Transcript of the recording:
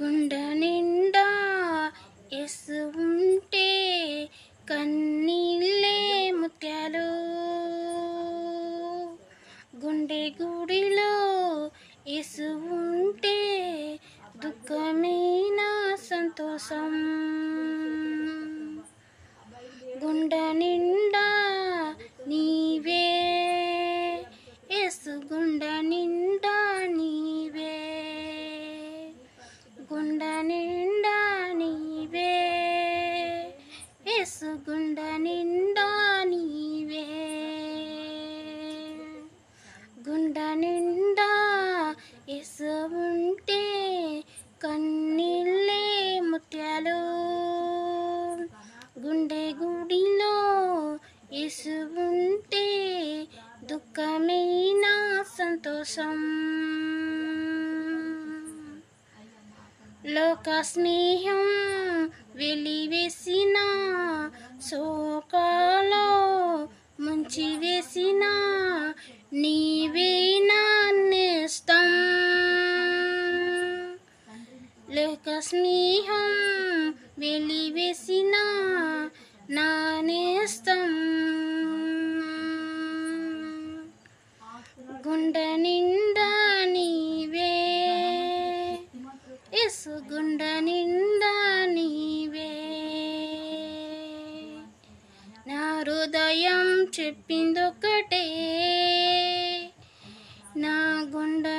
గుండె నిండా యేసు ఉంటే కన్నీళ్ళే ముత్యాలు. గుండె గుడిలో యేసు ఉంటే దుఃఖమైన సంతోషం. గుండె నిండా నీవే యేసు, గుండె నిండా నీవే, గుండె నిండా నీవే యేసు, గుండె నిండా నీవే. గుండె నిండా యేసు ఉంటే కన్నీళ్ళే ముత్యాలు. గుండె గుడిలో యేసు ఉంటే దుఃఖమైన సంతోషం. లోక స్నేహం వెలివేసిన, శోకాలో ముంచివేసిన నీవే నా నేస్తం. లోక స్నేహం వెలివేసిన నా నేస్తం. గుండె నిండా నీవే యేసు, గుండె నిండా నీవే. నా హృదయం చెప్పిందొక్కటే, నా గుండె